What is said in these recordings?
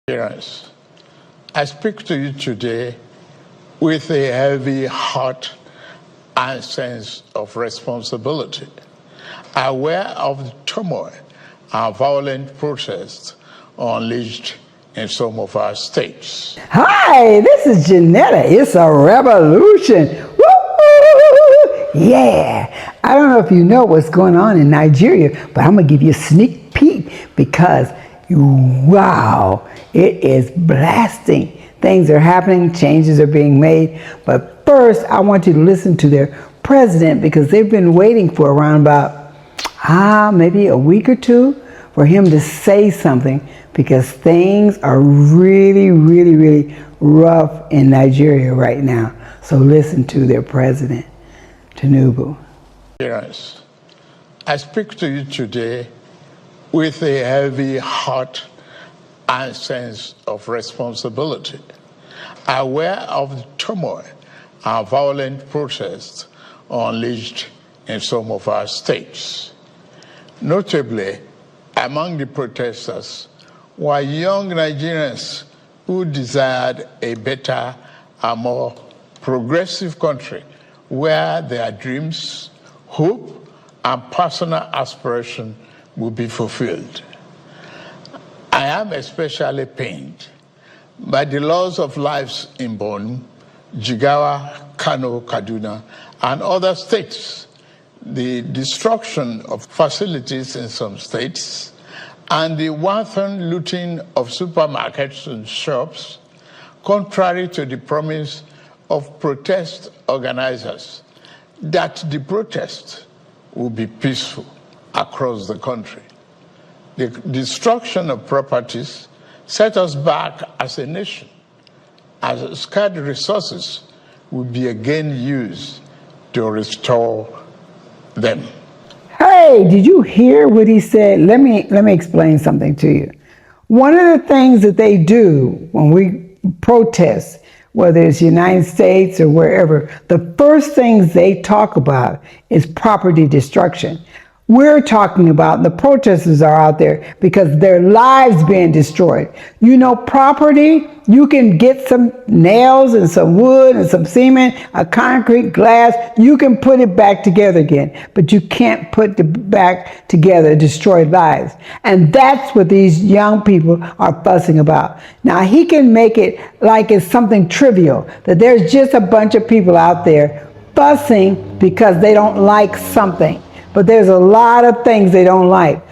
Parents, I speak to you today with a heavy heart and sense of responsibility, aware of the turmoil and violent protests unleashed in some of our states. Hi, this is Janetta. It's a revolution. Woo! Yeah. I don't know if you know what's going on in Nigeria, but I'm going to give you a sneak peek because, wow, it is blasting. Things are happening, changes are being made. But first, I want you to listen to their president because they've been waiting for around about, maybe a week or two for him to say something because things are really, really, really rough in Nigeria right now. So listen to their president, Tinubu. Parents, I speak to you today with a heavy heart and sense of responsibility, aware of the turmoil and violent protests unleashed in some of our states. Notably, among the protesters were young Nigerians who desired a better and more progressive country where their dreams, hope, and personal aspiration will be fulfilled. I am especially pained by the loss of lives in Borno, Jigawa, Kano, Kaduna, and other states, the destruction of facilities in some states, and the wanton looting of supermarkets and shops, contrary to the promise of protest organizers that the protest will be peaceful across the country. The destruction of properties set us back as a nation, as scarce resources will be again used to restore them. Hey, did you hear what he said? Let me explain something to you. One of the things that they do when we protest, whether it's the United States or wherever, the first things they talk about is property destruction. We're talking about the protesters are out there because their lives being destroyed. You know, property, you can get some nails and some wood and some cement, a concrete, glass, you can put it back together again, but you can't put it back together destroyed lives. And that's what these young people are fussing about. Now, he can make it like it's something trivial, that there's just a bunch of people out there fussing because they don't like something. But there's a lot of things they don't like.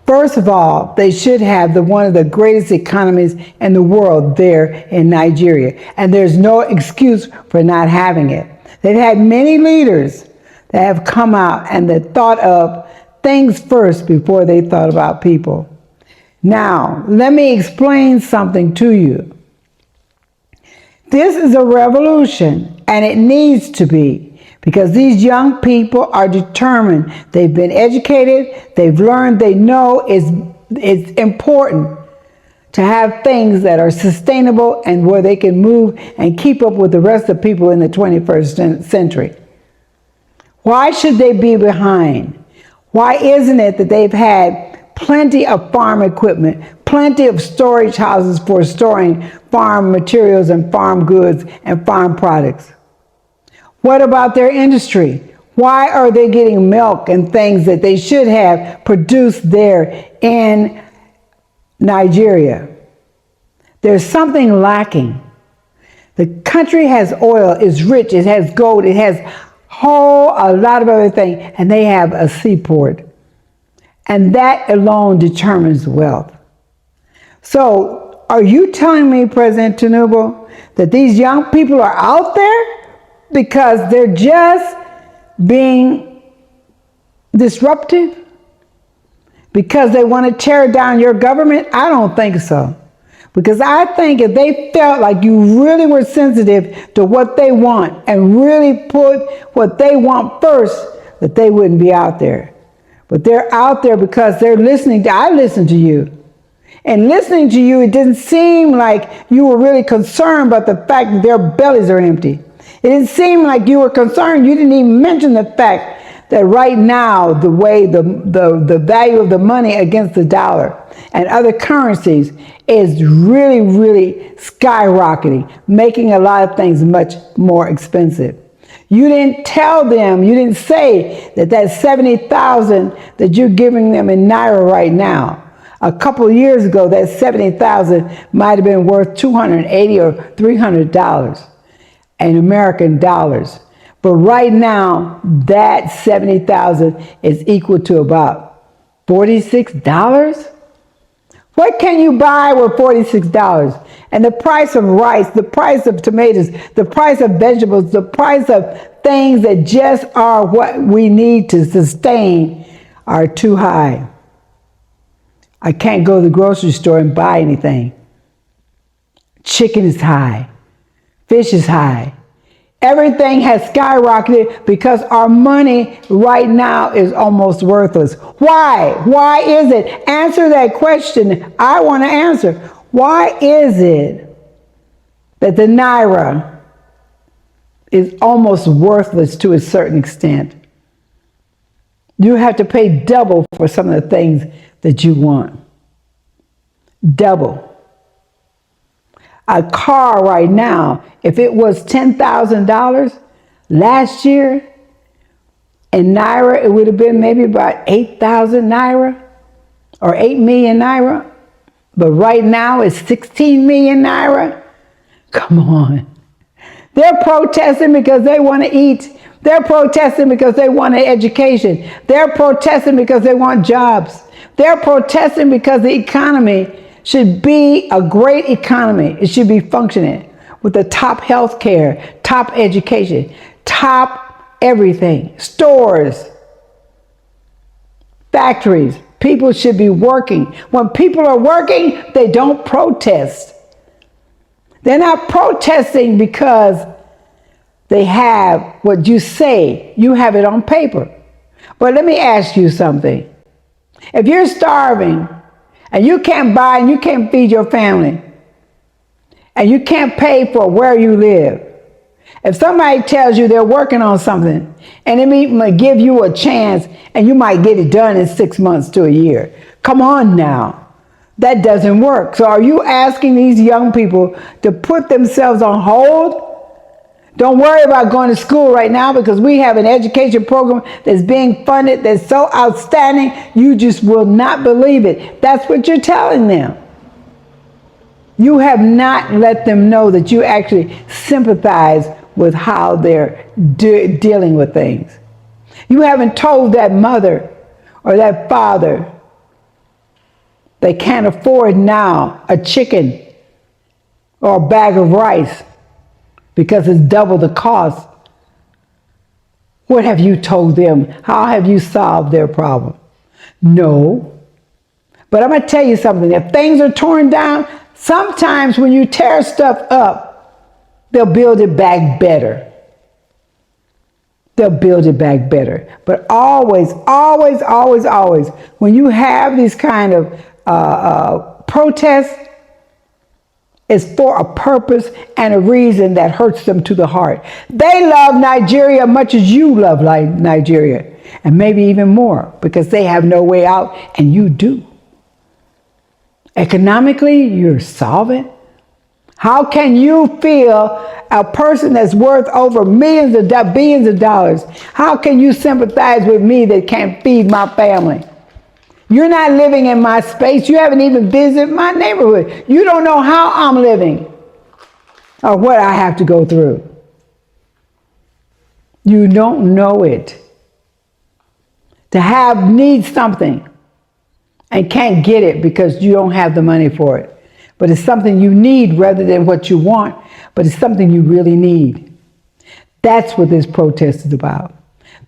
First of all, they should have one of the greatest economies in the world there in Nigeria. And there's no excuse for not having it. They've had many leaders that have come out and that thought of things first before they thought about people. Now, let me explain something to you. This is a revolution, and it needs to be. Because these young people are determined. They've been educated, they've learned, they know it's important to have things that are sustainable and where they can move and keep up with the rest of people in the 21st century. Why should they be behind? Why isn't it that they've had plenty of farm equipment, plenty of storage houses for storing farm materials and farm goods and farm products? What about their industry? Why are they getting milk and things that they should have produced there in Nigeria? There's something lacking. The country has oil, it's rich, it has gold, it has a lot of other things, and they have a seaport. And that alone determines wealth. So, are you telling me, President Tinubu, that these young people are out there because they're just being disruptive? Because they want to tear down your government? I don't think so. Because I think if they felt like you really were sensitive to what they want and really put what they want first, that they wouldn't be out there. But they're out there because they're listening I listened to you. And listening to you, it didn't seem like you were really concerned about the fact that their bellies are empty. It didn't seem like you were concerned. You didn't even mention the fact that right now the way the value of the money against the dollar and other currencies is really, really skyrocketing, making a lot of things much more expensive. You didn't tell them, you didn't say that 70,000 that you're giving them in Naira right now. A couple of years ago, that 70,000 might have been worth $280 or $300 in American dollars. But right now, that 70,000 is equal to about $46. What can you buy with $46? And the price of rice, the price of tomatoes, the price of vegetables, the price of things that just are what we need to sustain are too high. I can't go to the grocery store and buy anything. Chicken is high. Fish is high. Everything has skyrocketed because our money right now is almost worthless. Why? Why is it? Answer that question. I want to answer. Why is it that the Naira is almost worthless to a certain extent? You have to pay double for some of the things that you want. Double. A car right now, if it was $10,000 last year, in Naira, it would have been maybe about 8,000 Naira or 8 million Naira. But right now it's 16 million Naira. Come on. They're protesting because they want to eat. They're protesting because they want an education. They're protesting because they want jobs. They're protesting because the economy should be a great economy. It should be functioning with the top health care, top education, top everything, stores, factories. People should be working. When people are working, they don't protest. They're not protesting because they have what you say. You have it on paper. But let me ask you something. If you're starving and you can't buy and you can't feed your family and you can't pay for where you live, if somebody tells you they're working on something and it might give you a chance and you might get it done in 6 months to a year, come on now. That doesn't work. So are you asking these young people to put themselves on hold? Don't worry about going to school right now because we have an education program that's being funded that's so outstanding, you just will not believe it. That's what you're telling them. You have not let them know that you actually sympathize with how they're dealing with things. You haven't told that mother or that father they can't afford now a chicken or a bag of rice because it's double the cost. What have you told them? How have you solved their problem? No. But I'm going to tell you something. If things are torn down, sometimes when you tear stuff up, they'll build it back better. They'll build it back better. But always, always, always, always, when you have these kind of protests, it's for a purpose and a reason that hurts them to the heart. They love Nigeria much as you love Nigeria, and maybe even more, because they have no way out and you do. Economically, you're solvent. How can you feel a person that's worth over billions of dollars? How can you sympathize with me that can't feed my family? You're not living in my space. You haven't even visited my neighborhood. You don't know how I'm living or what I have to go through. You don't know it. To need something and can't get it because you don't have the money for it. But it's something you need rather than what you want, but it's something you really need. That's what this protest is about.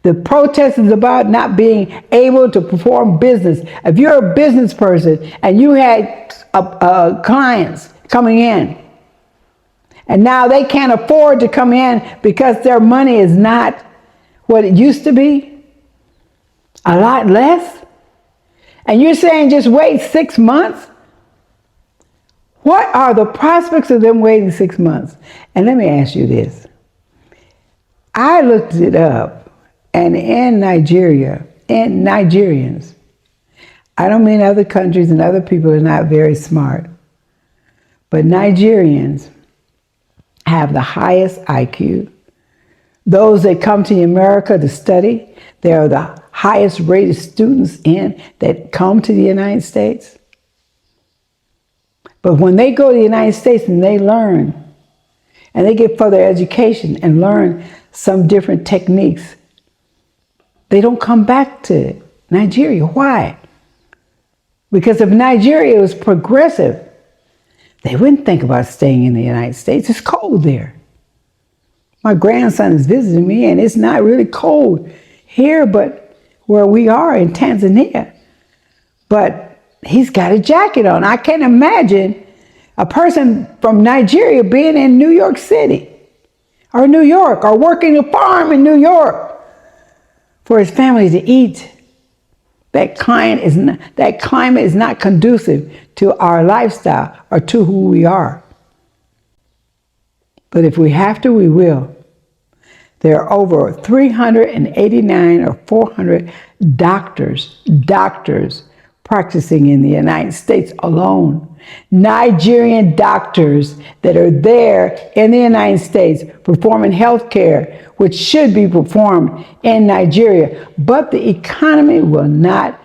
The protest is about not being able to perform business. If you're a business person and you had clients coming in, and now they can't afford to come in because their money is not what it used to be, a lot less, and you're saying just wait 6 months? What are the prospects of them waiting 6 months? And let me ask you this. I looked it up. And in Nigeria, in Nigerians, I don't mean other countries and other people are not very smart, but Nigerians have the highest IQ. Those that come to America to study, they are the highest rated students that come to the United States. But when they go to the United States and they learn, and they get further education and learn some different techniques, they don't come back to Nigeria. Why? Because if Nigeria was progressive, they wouldn't think about staying in the United States. It's cold there. My grandson is visiting me, and it's not really cold here, but where we are in Tanzania. But he's got a jacket on. I can't imagine a person from Nigeria being in New York City or New York or working a farm in New York for his family to eat. That climate is not conducive to our lifestyle or to who we are. But if we have to, we will. There are over 389 or 400 doctors practicing in the United States alone. Nigerian doctors that are there in the United States performing health care, which should be performed in Nigeria. But the economy will not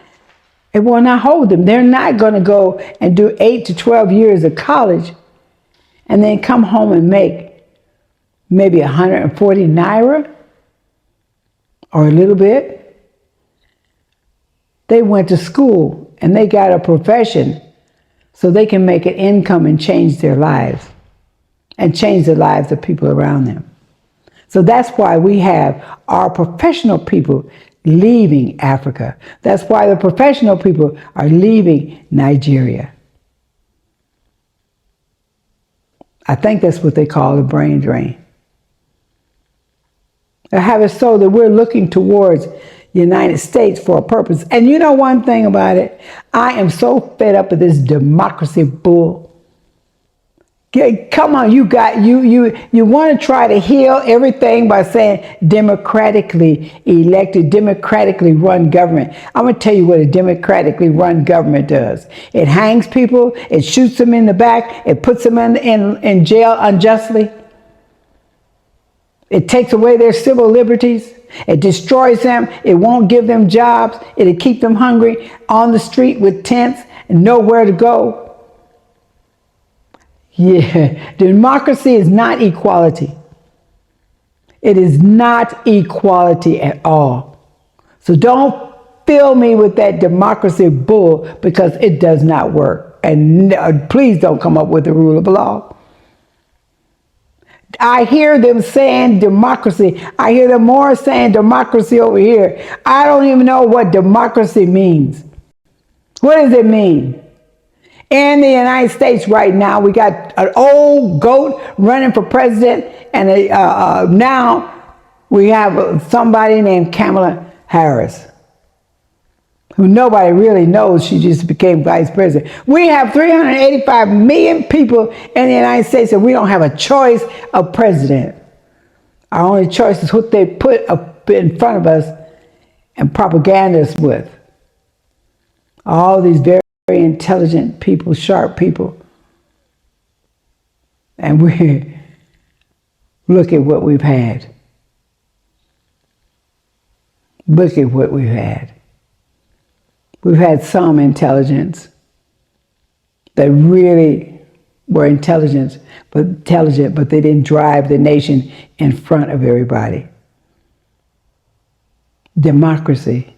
hold them. They're not going to go and do 8 to 12 years of college and then come home and make maybe 140 naira or a little bit. They went to school and they got a profession so they can make an income and change their lives and change the lives of people around them. So that's why we have our professional people leaving Africa. That's why the professional people are leaving Nigeria. I think that's what they call a brain drain. I have it so that we're looking towards the United States for a purpose. And you know one thing about it? I am so fed up with this democracy bull. Come on, you want to try to heal everything by saying democratically elected, democratically run government. I'm going to tell you what a democratically run government does. It hangs people, it shoots them in the back, it puts them in jail unjustly. It takes away their civil liberties. It destroys them. It won't give them jobs. It'll keep them hungry on the street with tents and nowhere to go. Yeah, democracy is not equality. It is not equality at all. So don't fill me with that democracy bull because it does not work. And please don't come up with the rule of law. I hear them saying democracy. I hear them more saying democracy over here. I don't even know what democracy means. What does it mean? In the United States right now, we got an old goat running for president, and now we have somebody named Kamala Harris, who nobody really knows. She just became vice president. We have 385 million people in the United States, and we don't have a choice of president. Our only choice is what they put up in front of us and propaganda us with. All these very intelligent people, sharp people. And look at what we've had. Look at what we've had. We've had some intelligence that really were intelligent, but they didn't drive the nation in front of everybody. Democracy.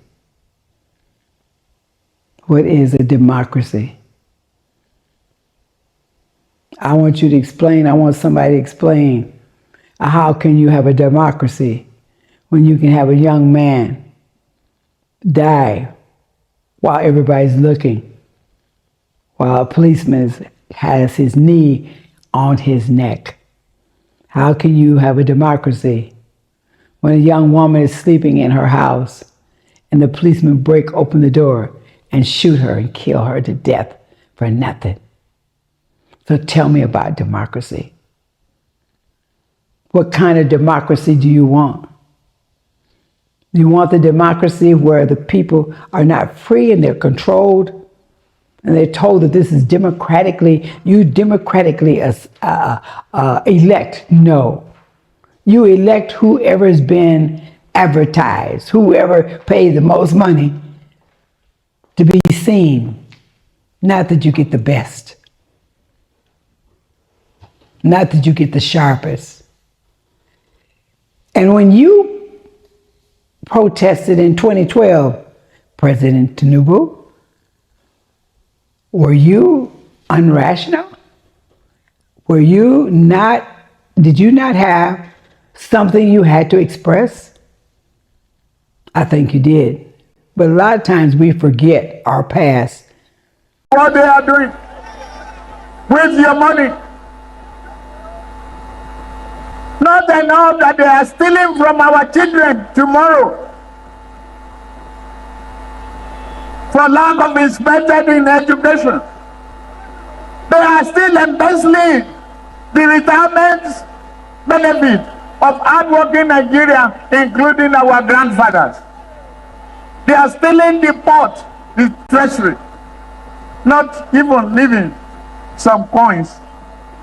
What is a democracy? I want you to explain. I want somebody to explain. How can you have a democracy when you can have a young man die while everybody's looking, while a policeman has his knee on his neck? How can you have a democracy when a young woman is sleeping in her house and the policemen break open the door and shoot her and kill her to death for nothing? So tell me about democracy. What kind of democracy do you want? You want the democracy where the people are not free and they're controlled, and they're told that this is you democratically elect. No. You elect whoever's been advertised, whoever pays the most money to be seen. Not that you get the best. Not that you get the sharpest. And when you protested in 2012, President Tinubu, were you unrational? Did you not have something you had to express? I think you did. But a lot of times we forget our past. What they are doing with your money. Not enough that they are stealing from our children tomorrow for lack of investment in education. They are still embezzling the retirement benefit of hardworking Nigeria, including our grandfathers. They are stealing the port, the treasury, not even leaving some coins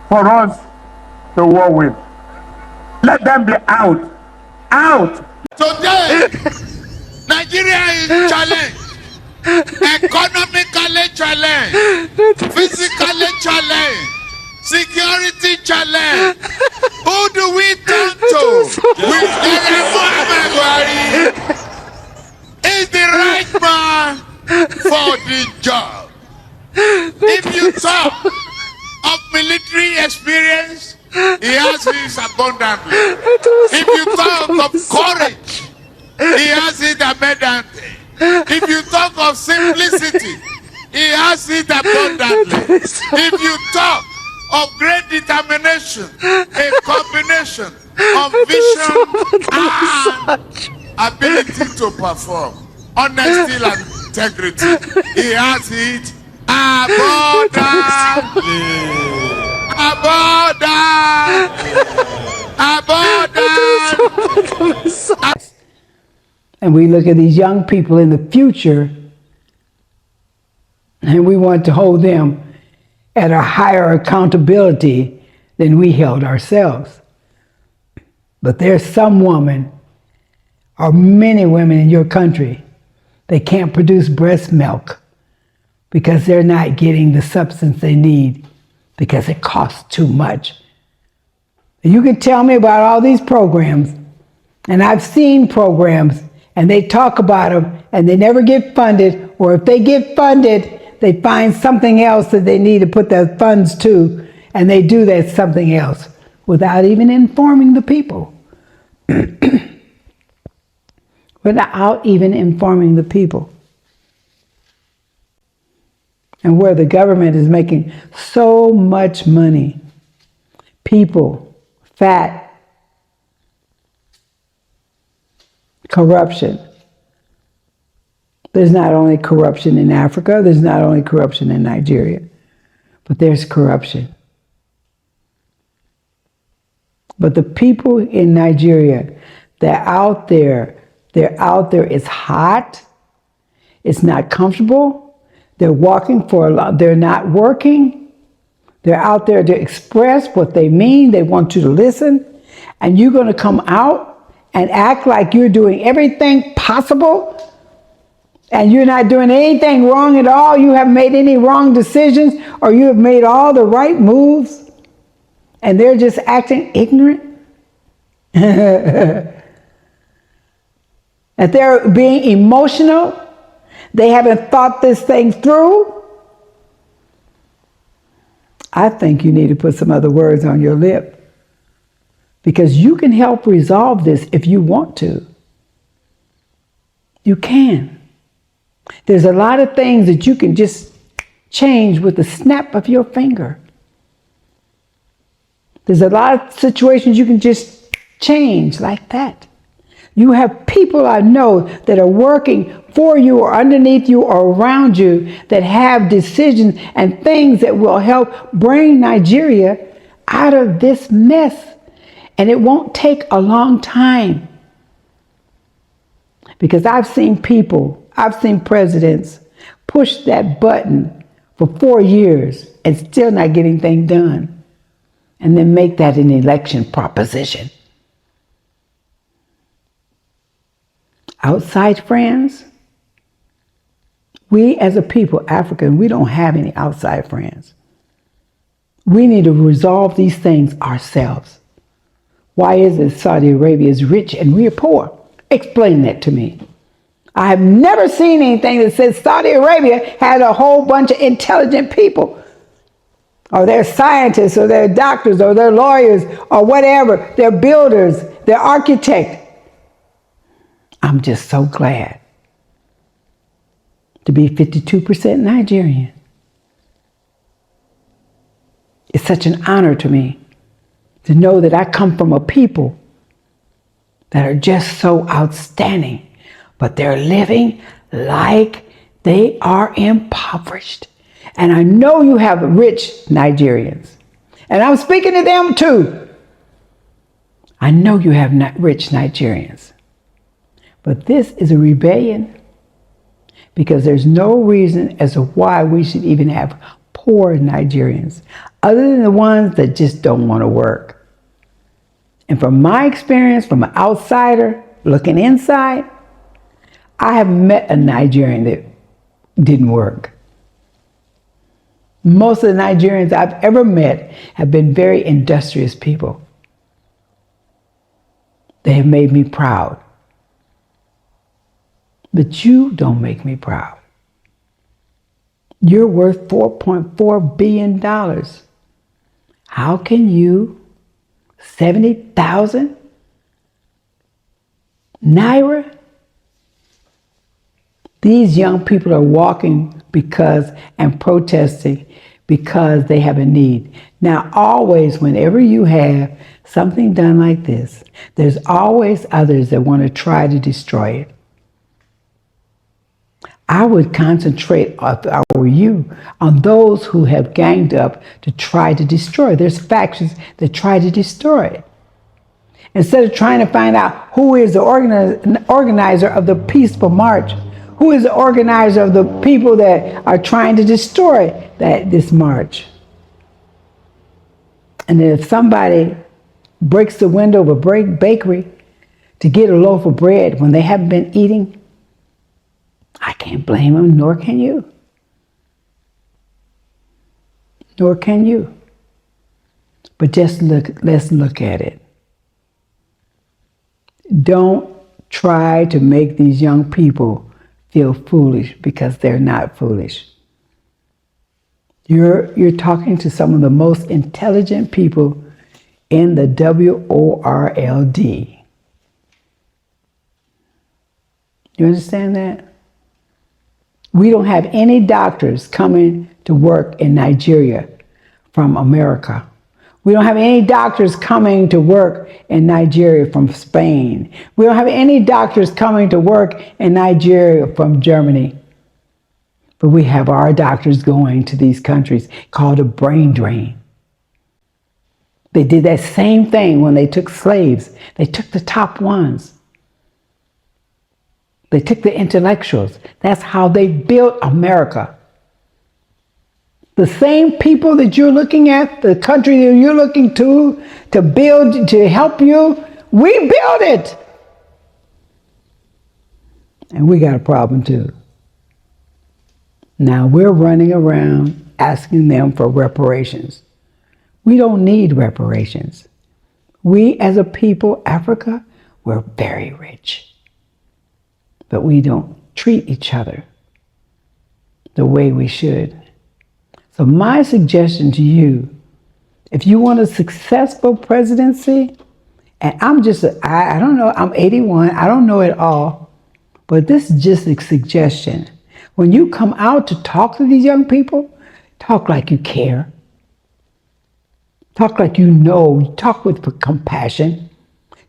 for us to war with. Let them be out. Out. Today, Nigeria is challenged. Economically challenged. Physically challenged. Security challenge. Who do we turn to? With Muhammad Buhari is the right man for the job. If you talk of military experience, he has his abundantly. If you talk of courage, he has it abundantly. If you talk of simplicity, he has it abundantly. If you talk of great determination, a combination of vision and ability to perform, honesty and integrity, he has it abundantly. And we look at these young people in the future and we want to hold them at a higher accountability than we held ourselves. But there's some woman or many women in your country, they can't produce breast milk because they're not getting the substance they need because it costs too much. You can tell me about all these programs, and I've seen programs, and they talk about them, and they never get funded, or if they get funded, they find something else that they need to put their funds to, and they do that something else without even informing the people. Without even informing the people. And where the government is making so much money, people, fat, corruption. There's not only corruption in Africa, there's not only corruption in Nigeria, but there's corruption. But the people in Nigeria, they're out there, it's hot, it's not comfortable. They're walking for a lot. They're not working. They're out there to express what they mean. They want you to listen. And you're going to come out and act like you're doing everything possible. And you're not doing anything wrong at all. You haven't made any wrong decisions, or you have made all the right moves. And they're just acting ignorant. That they're being emotional. They haven't thought this thing through. I think you need to put some other words on your lip, because you can help resolve this if you want to. You can. There's a lot of things that you can just change with the snap of your finger. There's a lot of situations you can just change like that. You have people I know that are working for you or underneath you or around you that have decisions and things that will help bring Nigeria out of this mess. And it won't take a long time. Because I've seen presidents push that button for 4 years and still not get anything done, and then make that an election proposition. Outside friends, we as a people, African, we don't have any outside friends. We need to resolve these things ourselves. Why is it Saudi Arabia is rich and we are poor? Explain that to me. I have never seen anything that says Saudi Arabia had a whole bunch of intelligent people, or they're scientists, or they're doctors, or they're lawyers, or whatever. They're builders, they're architects. I'm just so glad to be 52% Nigerian. It's such an honor to me to know that I come from a people that are just so outstanding, but they're living like they are impoverished. And I know you have rich Nigerians, and I'm speaking to them too. I know you have rich Nigerians, but this is a rebellion, because there's no reason as to why we should even have poor Nigerians, other than the ones that just don't want to work. And from my experience, from an outsider looking inside, I have met a Nigerian that didn't work. Most of the Nigerians I've ever met have been very industrious people. They have made me proud. But you don't make me proud. You're worth $4.4 billion. How can you, 70,000 Naira? These young people are walking and protesting because they have a need. Now, always, whenever you have something done like this, there's always others that want to try to destroy it. I would concentrate, if I were you, on those who have ganged up to try to destroy. There's factions that try to destroy it. Instead of trying to find out who is the organizer of the peaceful march, who is the organizer of the people that are trying to destroy this march. And if somebody breaks the window of a bakery to get a loaf of bread when they haven't been eating, I can't blame them, nor can you. Nor can you. But let's look at it. Don't try to make these young people feel foolish, because they're not foolish. You're talking to some of the most intelligent people in the WORLD. You understand that? We don't have any doctors coming to work in Nigeria from America. We don't have any doctors coming to work in Nigeria from Spain. We don't have any doctors coming to work in Nigeria from Germany. But we have our doctors going to these countries called a brain drain. They did that same thing when they took slaves. They took the top ones. They took the intellectuals. That's how they built America. The same people that you're looking at, the country that you're looking to build, to help you, we built it. And we got a problem too. Now we're running around asking them for reparations. We don't need reparations. We as a people, Africa, we're very rich. But we don't treat each other the way we should. So my suggestion to you, if you want a successful presidency, and I don't know, I'm 81, I don't know it all, but this is just a suggestion. When you come out to talk to these young people, talk like you care. Talk like you know, talk with compassion,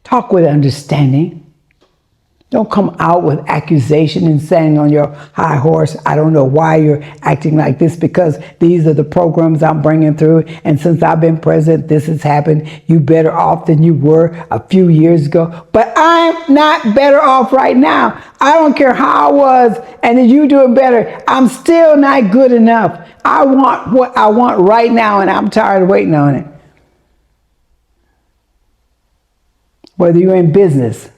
talk with understanding. Don't come out with accusation and saying on your high horse, I don't know why you're acting like this, because these are the programs I'm bringing through. And since I've been president, this has happened. You better off than you were a few years ago. But I'm not better off right now. I don't care how I was and you doing better. I'm still not good enough. I want what I want right now, and I'm tired of waiting on it. Whether you're in business,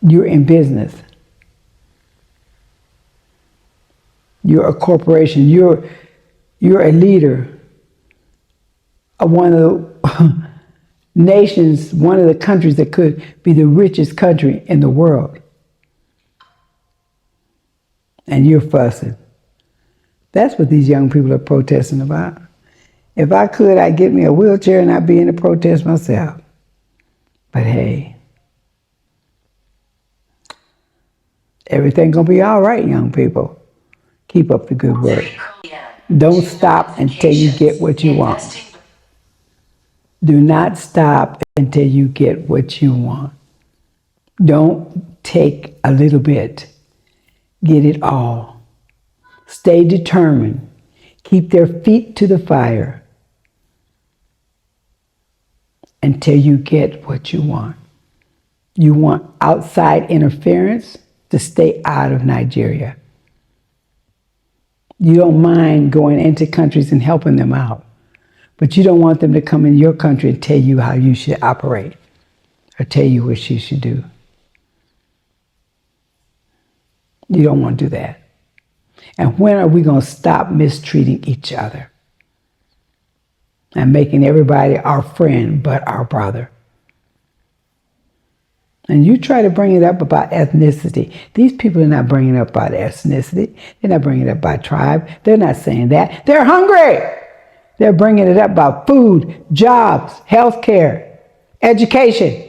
you're in business, you're a corporation, you're a leader of one of the nations, one of the countries that could be the richest country in the world. And you're fussing. That's what these young people are protesting about. If I could, I'd get me a wheelchair and I'd be in the protest myself. But hey, everything's gonna be all right, young people. Keep up the good work. Don't stop until you get what you want. Do not stop until you get what you want. Don't take a little bit. Get it all. Stay determined. Keep their feet to the fire until you get what you want. You want outside interference to stay out of Nigeria. You don't mind going into countries and helping them out, but you don't want them to come in your country and tell you how you should operate or tell you what you should do. You don't want to do that. And when are we going to stop mistreating each other and making everybody our friend but our brother? And you try to bring it up about ethnicity. These people are not bringing it up about ethnicity. They're not bringing it up about tribe. They're not saying that. They're hungry. They're bringing it up about food, jobs, health care, education.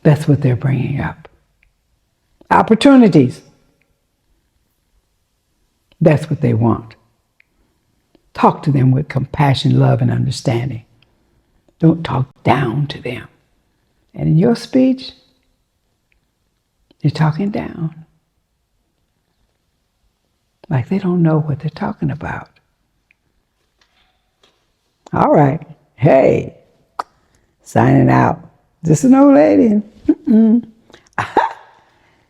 That's what they're bringing up. Opportunities. That's what they want. Talk to them with compassion, love, and understanding. Don't talk down to them. And in your speech, you're talking down. Like they don't know what they're talking about. All right. Hey, signing out. Just an old lady.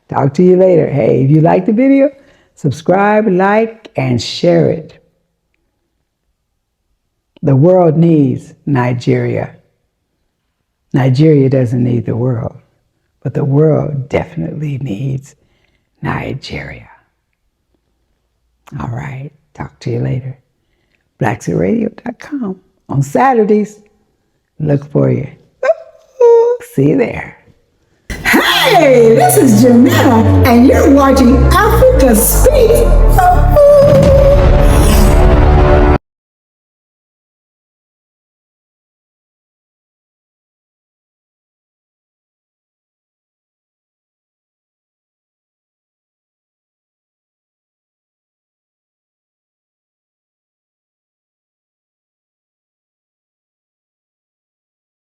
Talk to you later. Hey, if you like the video, subscribe, like, and share it. The world needs Nigeria. Nigeria doesn't need the world, but the world definitely needs Nigeria. All right. Talk to you later. BlackSeatRadio.com. On Saturdays, look for you. See you there. Hey, this is Jamila, and you're watching Africa Speak.